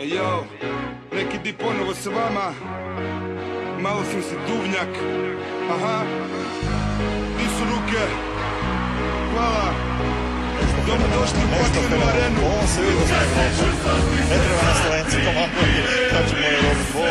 Ejo, neki di ponovo sa vama. Malo sam se duvnjak. Aha, nisu ruke. Hvala. Dobro došli u Paklenu arenu. Ovo se vidi da smo ne treba na Slovenci komandovati, kad ćemo je robiti bol.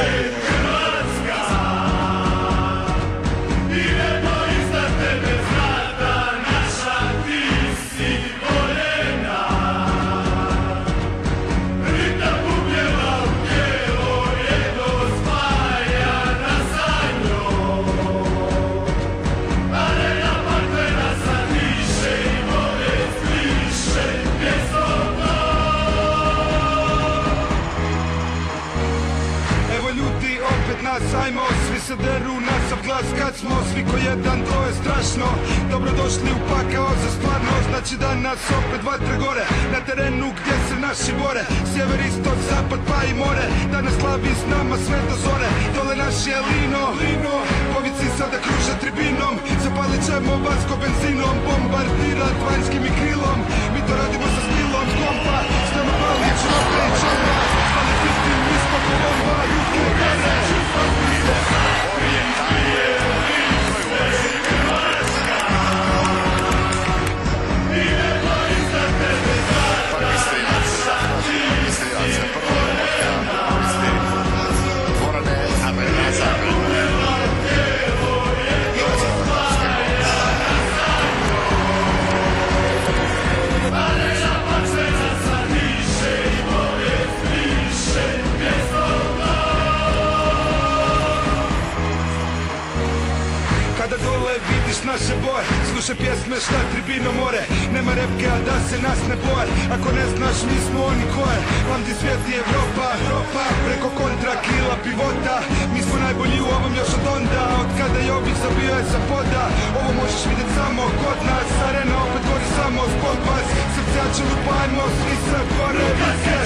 Ajmo, svi se deru na sav glas kad smo svi ko jedan, to je strašno. Dobrodošli u pakao za stvarno. Znači da nas opet vatre gore, na terenu gdje se naši bore. Sjever, istok, zapad pa i more. Danas slavi s nama sve do zore. Dole naš je Lino, povici sada kruže tribinom. Zapalit ćemo vas ko benzinom, bombardirat vanjskim i krilom. Mi to radimo sa stilom kompa, s nama pali čope i čopa. Ali pistim, mi smo ko bomba, ruke gore. Kada dole vidiš naše boje, slušaj pjesme šta tribino more. Nema repke, a da se nas ne boje. Ako ne znaš, mi smo oni koje. Vam ti svijet je Evropa, preko kontra kila pivota. Mi smo najbolji u ovom još od onda, od kada je ovih zabio je sa poda. Ovo možeš vidjet samo kod nas, arena opet gori samo zbog vas. Srca će lupajmo, svi se gore vise.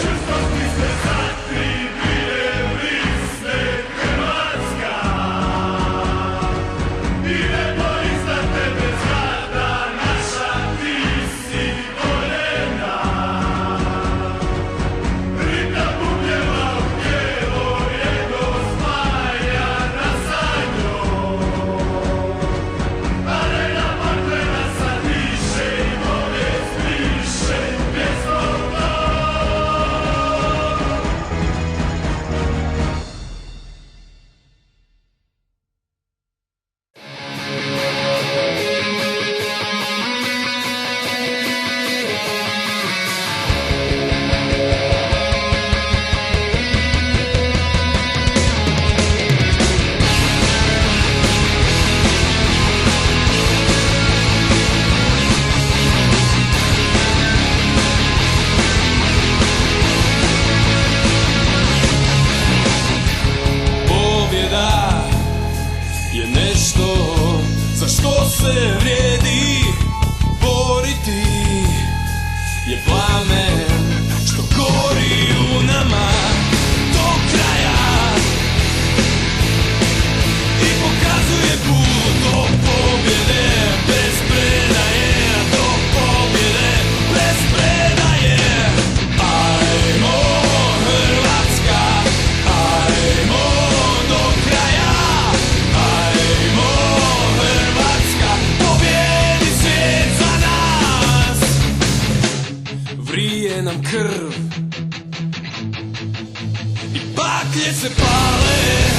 Što se vrijedi boriti je plamen što gori u nama do kraja i pokazuje put do pobjede bez predaje, do pobjede bez predaje. Ajmo Hrvatska, ajmo do kraja, ajmo Hrvatska, pobjedi svijet za nas. Vrije nam krv i baklje se pale.